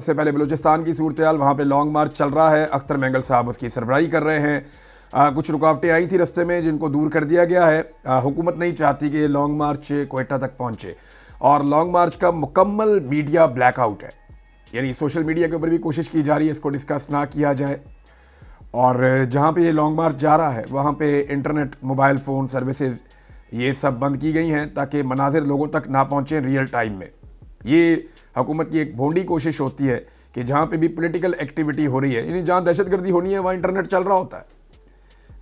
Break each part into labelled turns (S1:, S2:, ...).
S1: सबसे पहले बलूचिस्तान की सूरत-ए-हाल, वहाँ पे लॉन्ग मार्च चल रहा है। अख्तर मेंगल साहब उसकी सरबराही कर रहे हैं। कुछ रुकावटें आई थी रास्ते में जिनको दूर कर दिया गया है। हुकूमत नहीं चाहती कि लॉन्ग मार्च क्वेटा तक पहुँचे और लॉन्ग मार्च का मुकम्मल मीडिया ब्लैकआउट है, यानी सोशल मीडिया के ऊपर भी कोशिश की जा रही है इसको डिस्कस ना किया जाए। और जहाँ पे ये लॉन्ग मार्च जा रहा है वहाँ पे इंटरनेट, मोबाइल फ़ोन सर्विसेज ये सब बंद की गई हैं ताकि मनाजिर लोगों तक ना पहुँचें रियल टाइम में। ये हुकूमत की एक भोंडी कोशिश होती है कि जहाँ पे भी पॉलिटिकल एक्टिविटी हो रही है, यानी जहाँ दहशतगर्दी होनी है वहाँ इंटरनेट चल रहा होता है,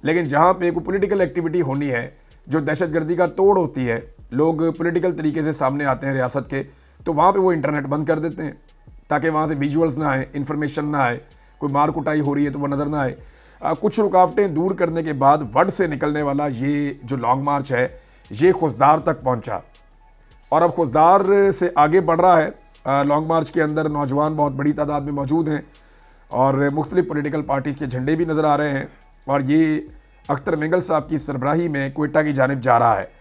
S1: लेकिन जहाँ पे कोई पॉलिटिकल एक्टिविटी होनी है जो दहशतगर्दी का तोड़ होती है, लोग पॉलिटिकल तरीके से सामने आते हैं रियासत के, तो वहाँ पे वो इंटरनेट बंद कर देते हैं ताकि वहाँ से विजुअल्स ना आए, इन्फॉर्मेशन ना आए, कोई मार कुटाई हो रही है तो वो नज़र ना आए। कुछ रुकावटें दूर करने के बाद वड से निकलने वाला ये जो लॉन्ग मार्च है ये खुशदार तक पहुँचा और अब खुशदार से आगे बढ़ रहा है। लॉन्ग मार्च के अंदर नौजवान बहुत बड़ी तादाद में मौजूद हैं और मुख्तलिफ पॉलिटिकल पार्टीज़ के झंडे भी नज़र आ रहे हैं और ये अख्तर मेंगल साहब की सरबराही में क्वेटा की जानिब जा रहा है।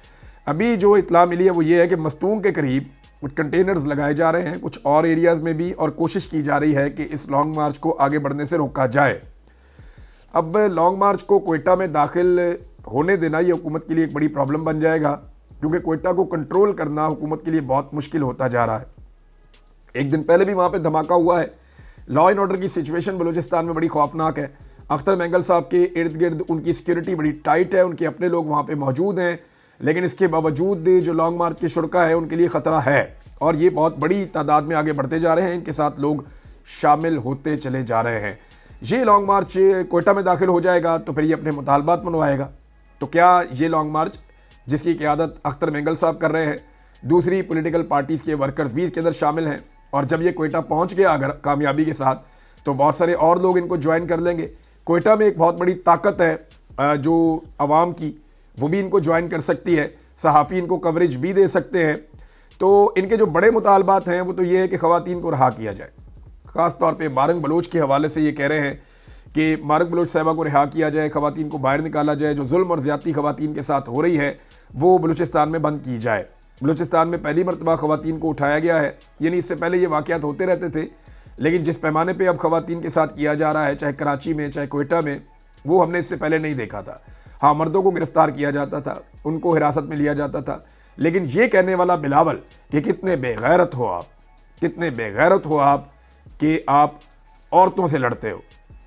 S1: अभी जो इत्तला मिली है वो ये है कि मस्तूंग के करीब कुछ कंटेनर्स लगाए जा रहे हैं कुछ और एरियाज़ में भी, और कोशिश की जा रही है कि इस लॉन्ग मार्च को आगे बढ़ने से रोका जाए। अब लॉन्ग मार्च को क्वेटा में दाखिल होने देना ये हुकूमत के लिए एक बड़ी प्रॉब्लम बन जाएगा, क्योंकि क्वेटा को कंट्रोल करना हुकूमत के लिए बहुत मुश्किल होता जा रहा है। एक दिन पहले भी वहाँ पे धमाका हुआ है। लॉ एंड ऑर्डर की सिचुएशन बलूचिस्तान में बड़ी खौफनाक है। अख्तर मेंगल साहब के इर्द गिर्द उनकी सिक्योरिटी बड़ी टाइट है, उनके अपने लोग वहाँ पे मौजूद हैं, लेकिन इसके बावजूद जो लॉन्ग मार्च के शुरका है उनके लिए ख़तरा है और ये बहुत बड़ी तादाद में आगे बढ़ते जा रहे हैं, इनके साथ लोग शामिल होते चले जा रहे हैं। ये लॉन्ग मार्च क्वेटा में दाखिल हो जाएगा तो फिर ये अपने मुतालबात मनवाएगा। तो क्या ये लॉन्ग मार्च जिसकी क़यादत अख्तर मेंगल साहब कर रहे हैं, दूसरी पॉलिटिकल पार्टीज़ के वर्कर्स भी इसके अंदर शामिल हैं, और जब ये क्वेटा पहुंच गया अगर कामयाबी के साथ तो बहुत सारे और लोग इनको ज्वाइन कर लेंगे। क्वेटा में एक बहुत बड़ी ताकत है जो आवाम की, वो भी इनको ज्वाइन कर सकती है, सहाफ़ी इनको कवरेज भी दे सकते हैं। तो इनके जो बड़े मुतालबात हैं वो तो ये है कि ख़वातीन को रहा किया जाए। ख़ास तौर पे मारंग बलोच के हवाले से ये कह रहे हैं कि मारंग बलोच साहिबा को रिहा किया जाए, ख़वातीन को बाहर निकाला जाए, जो जुल्म और ज़्यादती ख़वातीन के साथ हो रही है वो बलूचिस्तान में बंद की जाए। बलूचिस्तान में पहली मरतबा ख़वातीन को उठाया गया है, यानी इससे पहले ये वाक़यात होते रहते थे, लेकिन जिस पैमाने पे अब ख़वातीन के साथ किया जा रहा है, चाहे कराची में चाहे क्वेटा में, वो हमने इससे पहले नहीं देखा था। हाँ, मर्दों को गिरफ़्तार किया जाता था, उनको हिरासत में लिया जाता था, लेकिन ये कहने वाला बिलावल कि कितने बेगैरत हो आप, कितने बेगैरत हो आप कि आप औरतों से लड़ते हो,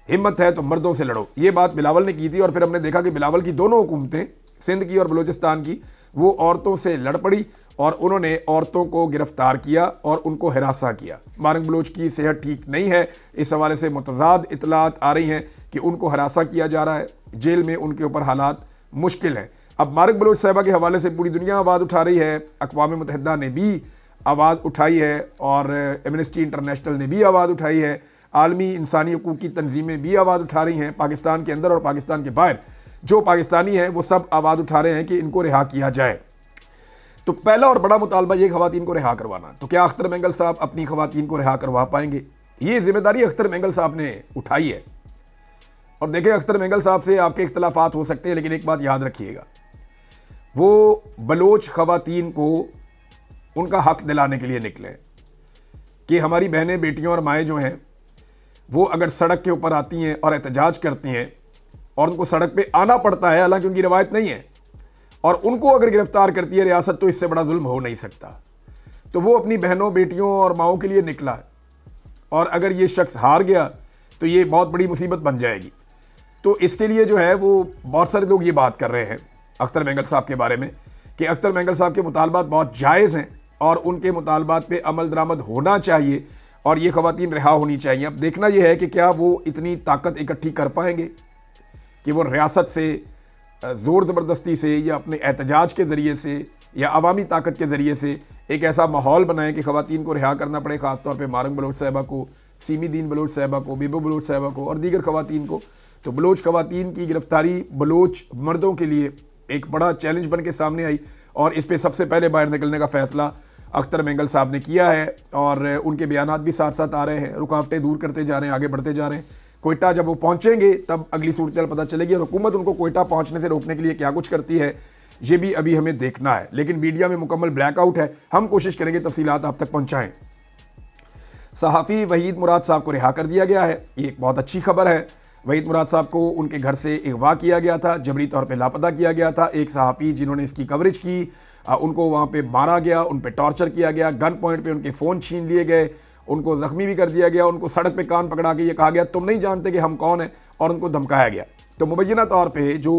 S1: हिम्मत है तो मर्दों से लड़ो, ये बात बिलावल ने की थी। और फिर हमने देखा कि बिलावल की दोनों हुकूमतें, सिंध की और बलूचिस्तान की, वो औरतों से लड़ पड़ी और उन्होंने औरतों को गिरफ्तार किया और उनको हिरासा किया। मारंग बलोच की सेहत ठीक नहीं है, इस हवाले से मुतज़ाद इतलात आ रही हैं कि उनको हिरासा किया जा रहा है, जेल में उनके ऊपर हालात मुश्किल हैं। अब मारंग बलोच साहिबा के हवाले से पूरी दुनिया आवाज़ उठा रही है, अक़वाम मुत्तहिदा ने भी आवाज़ उठाई है और एमनेस्टी इंटरनेशनल ने भी आवाज़ उठाई है, आलमी इंसानी हकूक़ की तंजीमें भी आवाज़ उठा रही हैं, पाकिस्तान के अंदर और पाकिस्तान के बाहर जो पाकिस्तानी हैं वो सब आवाज़ उठा रहे हैं कि इनको रिहा किया जाए। तो पहला और बड़ा मुतालबा ये ख़वातीन को रिहा करवाना। तो क्या अख्तर मेंगल साहब अपनी ख़वातीन को रिहा करवा पाएंगे? ये जिम्मेदारी अख्तर मेंगल साहब ने उठाई है। और देखें, अख्तर मेंगल साहब से आपके इख्तलाफात हो सकते हैं, लेकिन एक बात याद रखिएगा, वो बलोच ख़वातीन को उनका हक दिलाने के लिए निकले कि हमारी बहनें, बेटियां और माएँ जो हैं वो अगर सड़क के ऊपर आती हैं और एहतजाज करती हैं और उनको सड़क पे आना पड़ता है, हालांकि उनकी रवायत नहीं है, और उनको अगर गिरफ्तार करती है रियासत, तो इससे बड़ा जुल्म हो नहीं सकता। तो वो अपनी बहनों, बेटियों और माओं के लिए निकला है, और अगर ये शख्स हार गया तो ये बहुत बड़ी मुसीबत बन जाएगी। तो इसके लिए जो है वो बहुत सारे लोग ये बात कर रहे हैं अख्तर मेंगल साहब के बारे में कि अख्तर मेंगल साहब के मुतालबात बहुत जायज़ हैं और उनके मुतालबात पे अमल दरामद होना चाहिए और ये ख़वातीन रिहा होनी चाहिए। अब देखना यह है कि क्या वो इतनी ताकत इकट्ठी कर पाएंगे कि वो रियासत से ज़ोर ज़बरदस्ती से या अपने एहतजाज के ज़रिए से या अवामी ताकत के ज़रिए से एक ऐसा माहौल बनाएं कि ख़वातीन को रिहा करना पड़े, ख़ास तौर पे मारंग बलोच साहिबा को, सीमी दीन बलोच साहिबा को, बीबो बलोच साहिबा को और दीगर ख़वातीन को। तो बलोच ख़वातीन की गिरफ़्तारी बलोच मर्दों के लिए एक बड़ा चैलेंज बन के सामने आई और इस पर सबसे पहले बाहर निकलने का फ़ैसला अख्तर मेंगल साहब ने किया है और उनके बयानात भी साथ साथ आ रहे हैं, रुकावटें दूर करते जा रहे हैं, आगे बढ़ते जा रहे हैं। क्वेटा जब वो पहुंचेंगे तब अगली सूरत पता चलेगी और हुकूमत उनको क्वेटा पहुंचने से रोकने के लिए क्या कुछ करती है ये भी अभी हमें देखना है। लेकिन मीडिया में मुकम्मल ब्लैकआउट है, हम कोशिश करेंगे तफसीलात आप तक पहुंचाएं। सहाफ़ी वहीद मुराद साहब को रिहा कर दिया गया है। ये एक बहुत अच्छी खबर है। वहीद मुराद साहब को उनके घर से अगवा किया गया था, जबरी तौर पे लापता किया गया था। एक सहाफ़ी जिन्होंने इसकी कवरेज की, उनको वहाँ पे मारा गया, उन पे टॉर्चर किया गया, गन पॉइंट पे उनके फ़ोन छीन लिए गए, उनको ज़ख्मी भी कर दिया गया, उनको सड़क पे कान पकड़ा के ये कहा गया तुम नहीं जानते कि हम कौन हैं, और उनको धमकाया गया। तो मुबैना तौर पे जो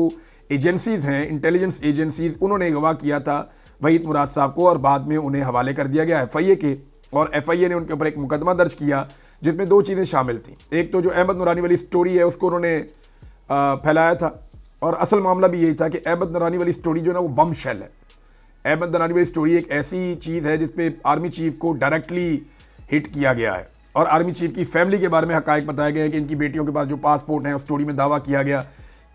S1: एजेंसीज़ हैं, इंटेलिजेंस एजेंसीज़, उन्होंने अगवा किया था वहीद मुराद साहब को और बाद में उन्हें हवाले कर दिया गया FIA के, और FIA ने उनके ऊपर एक मुकदमा दर्ज किया जिसमें 2 चीज़ें शामिल थी। एक तो जो अहमद नूरानी वाली स्टोरी है उसको उन्होंने फैलाया था, और असल मामला भी यही था कि अहमद नूरानी वाली स्टोरी जो है ना वो बम शेल है। अहमद नूरानी वाली स्टोरी एक ऐसी चीज़ है जिसपे आर्मी चीफ को डायरेक्टली हिट किया गया है, और आर्मी चीफ की फैमिली के बारे में हकायक बताए गए हैं कि इनकी बेटियों के पास जो पासपोर्ट हैं उस स्टोरी में दावा किया गया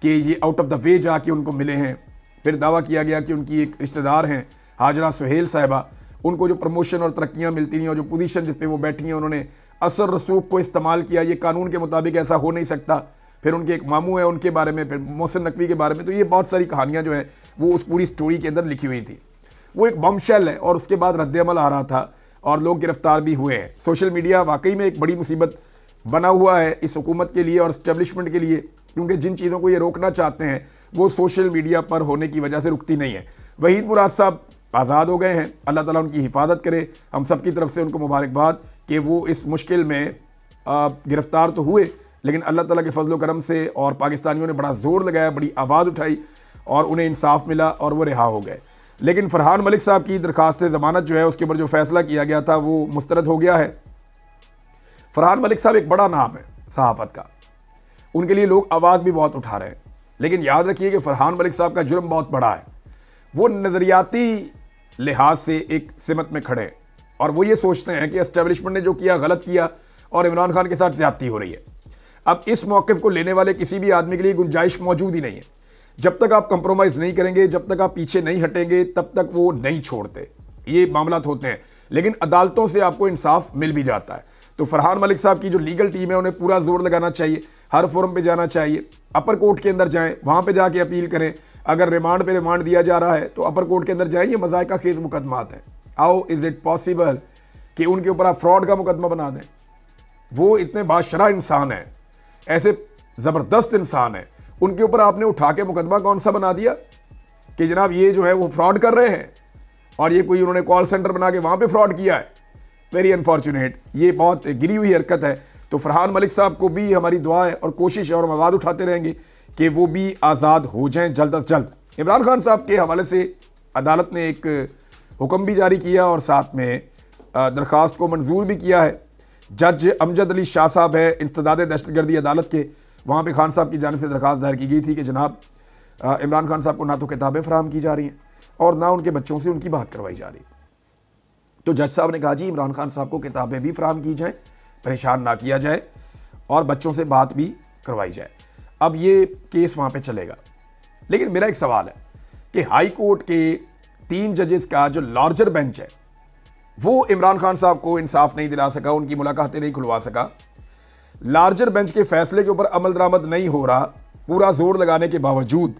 S1: कि ये आउट ऑफ द वे जाके उनको मिले हैं। फिर दावा किया गया कि उनकी एक रिश्तेदार हैं हाजरा सुहेल साहिबा, उनको जो प्रमोशन और तरक्कियाँ मिलती हैं और जो पोजीशन जिस पे वो बैठी हैं उन्होंने असर रसूख को इस्तेमाल किया, ये कानून के मुताबिक ऐसा हो नहीं सकता। फिर उनके एक मामू हैं उनके बारे में, फिर मोहसिन नकवी के बारे में। तो ये बहुत सारी कहानियाँ जो हैं वो उस पूरी स्टोरी के अंदर लिखी हुई थी। वो एक बमशेल है और उसके बाद रद्द-ए-अमल आ रहा था और लोग गिरफ्तार भी हुए हैं। सोशल मीडिया वाकई में एक बड़ी मुसीबत बना हुआ है इस हुकूमत के लिए और इस्टेब्लिशमेंट के लिए, क्योंकि जिन चीज़ों को ये रोकना चाहते हैं वो सोशल मीडिया पर होने की वजह से रुकती नहीं है। वहीद मुराद साहब आज़ाद हो गए हैं, अल्लाह ताला उनकी हिफाजत करे। हम सब की तरफ से उनको मुबारकबाद कि वो इस मुश्किल में गिरफ़्तार तो हुए, लेकिन अल्लाह ताला के फजल करम से और पाकिस्तानियों ने बड़ा ज़ोर लगाया, बड़ी आवाज़ उठाई और उन्हें इंसाफ मिला और वो रिहा हो गए। लेकिन फ़रहान मलिक साहब की दरख्वास्त ज़मानत जो है उसके ऊपर जो फ़ैसला किया गया था वो मुस्तरद हो गया है। फ़रहान मलिक साहब एक बड़ा नाम है सहाफ़त का, उनके लिए लोग आवाज़ भी बहुत उठा रहे हैं, लेकिन याद रखिए कि फ़रहान मलिक साहब का जुर्म बहुत बड़ा है। वो नज़रियाती लिहाज से एक सिमत में खड़े हैं और वो ये सोचते हैं कि एस्टेब्लिशमेंट ने जो किया गलत किया और इमरान खान के साथ ज़्यादती हो रही है। अब इस मौक़िफ़ को लेने वाले किसी भी आदमी के लिए गुंजाइश मौजूद ही नहीं है। जब तक आप कंप्रोमाइज़ नहीं करेंगे, जब तक आप पीछे नहीं हटेंगे, तब तक वो नहीं छोड़ते। ये मामलात होते हैं, लेकिन अदालतों से आपको इंसाफ मिल भी जाता है। तो फ़रहान मलिक साहब की जो लीगल टीम है उन्हें पूरा जोर लगाना चाहिए, हर फोरम पे जाना चाहिए, अपर कोर्ट के अंदर जाएं, वहाँ पे जाके अपील करें। अगर रिमांड पे रिमांड दिया जा रहा है तो अपर कोर्ट के अंदर जाएं। ये मज़ायका खेज़ मुकदमात हैं। हाउ इज़ इट पॉसिबल कि उनके ऊपर आप फ्रॉड का मुकदमा बना दें? वो इतने बादशाह इंसान हैं, ऐसे ज़बरदस्त इंसान हैं, उनके ऊपर आपने उठा के मुकदमा कौन सा बना दिया कि जनाब ये जो है वो फ्रॉड कर रहे हैं और ये कोई उन्होंने कॉल सेंटर बना के वहाँ पे फ्रॉड किया है। वेरी अनफॉर्चुनेट, ये बहुत गिरी हुई हरकत है। तो फ़रहान मलिक साहब को भी हमारी दुआ है और कोशिश है और हम आवाज़ उठाते रहेंगे कि वो भी आज़ाद हो जाएं जल्द अज जल्द। इमरान खान साहब के हवाले से अदालत ने एक हुक्म भी जारी किया और साथ में दरख्वास्त को मंजूर भी किया है। जज अमजद अली शाह साहब है इंसदाद दहशतगर्दी अदालत के, वहाँ पे खान साहब की जानिब से दरख्वास्त दायर की गई थी कि जनाब इमरान खान साहब को ना तो किताबें फराहम की जा रही हैं और ना उनके बच्चों से उनकी बात करवाई जा रही। तो जज साहब ने कहा जी इमरान खान साहब को किताबें भी फराहम की जाएँ, परेशान ना किया जाए और बच्चों से बात भी करवाई जाए। अब ये केस वहाँ पे चलेगा। लेकिन मेरा एक सवाल है कि हाई कोर्ट के 3 जजेस का जो लार्जर बेंच है वो इमरान खान साहब को इंसाफ नहीं दिला सका, उनकी मुलाकातें नहीं खुलवा सका। लार्जर बेंच के फैसले के ऊपर अमल दरामद नहीं हो रहा पूरा जोर लगाने के बावजूद।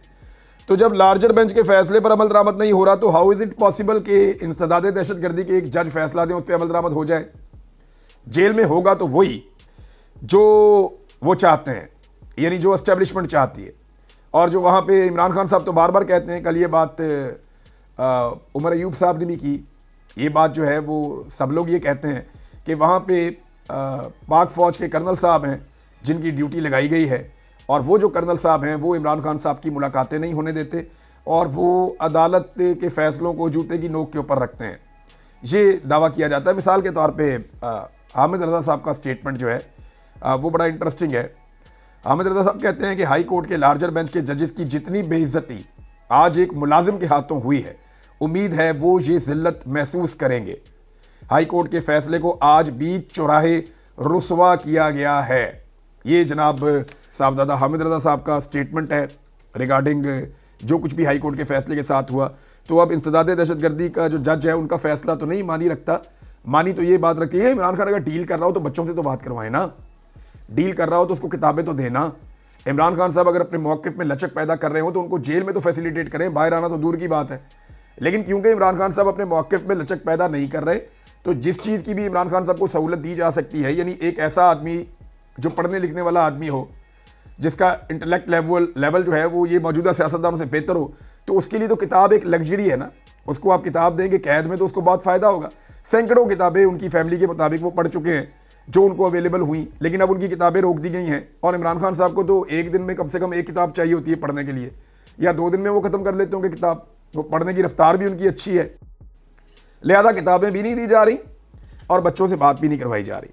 S1: तो जब लार्जर बेंच के फैसले पर अमल दरामद नहीं हो रहा तो हाउ इज़ इट पॉसिबल कि इंसदाद दहशतगर्दी के एक जज फैसला दें, उस पर अमल दरामद हो जाए? जेल में होगा तो वही जो वो चाहते हैं, यानी जो एस्टेब्लिशमेंट चाहती है। और जो वहाँ पे इमरान खान साहब तो बार बार कहते हैं, कल ये बात उमर अयूब साहब ने भी की, ये बात जो है वो सब लोग ये कहते हैं कि वहाँ पे पाक फ़ौज के कर्नल साहब हैं जिनकी ड्यूटी लगाई गई है और वो जो कर्नल साहब हैं वो इमरान खान साहब की मुलाकातें नहीं होने देते और वो अदालत के फ़ैसलों को जूते की नोक के ऊपर रखते हैं। ये दावा किया जाता है। मिसाल के तौर पे हामिद रज़ा साहब का स्टेटमेंट जो है वो बड़ा इंटरेस्टिंग है। हामिद रज़ा साहब कहते हैं कि हाई कोर्ट के लार्जर बेंच के जजेस की जितनी बेइज्जती आज एक मुलाजिम के हाथों हुई है, उम्मीद है वो ये ज़िल्लत महसूस करेंगे। हाई कोर्ट के फैसले को आज बीच चौराहे रुसवा किया गया है। ये जनाब साहबजादा हामिद रज़ा साहब का स्टेटमेंट है रिगार्डिंग जो कुछ भी हाई कोर्ट के फैसले के साथ हुआ। तो अब इंसदाद दहशतगर्दी का जो जज है उनका फैसला तो नहीं मानी रखता, मानी तो ये बात रखती है इमरान खान अगर डील कर रहा हो तो बच्चों से तो बात करवाए ना, डील कर रहा हो तो उसको किताबें तो देना। इमरान खान साहब अगर अपने मौक़िफ़ में लचक पैदा कर रहे हो तो उनको जेल में तो फैसिलिटेट करें, बाहर आना तो दूर की बात है। लेकिन क्योंकि इमरान खान साहब अपने मौक़िफ़ में लचक पैदा नहीं कर रहे तो जिस चीज़ की भी इमरान खान साहब को सहूलत दी जा सकती है, यानी एक ऐसा आदमी जो पढ़ने लिखने वाला आदमी हो, जिसका इंटेलेक्ट लेवल जो है वो ये मौजूदा सियासतदानों से बेहतर हो, तो उसके लिए तो किताब एक लग्जरी है ना। उसको आप किताब देंगे कैद में तो उसको बहुत फ़ायदा होगा। सैकड़ों किताबें उनकी फैमिली के मुताबिक वो पढ़ चुके हैं जो उनको अवेलेबल हुई, लेकिन अब उनकी किताबें रोक दी गई हैं। और इमरान खान साहब को तो एक दिन में कम से कम एक किताब चाहिए होती है पढ़ने के लिए, या 2 दिन में वो ख़त्म कर लेते होंगे किताब। वो पढ़ने की रफ्तार भी उनकी अच्छी है, लिहाजा किताबें भी नहीं दी जा रही और बच्चों से बात भी नहीं करवाई जा रही।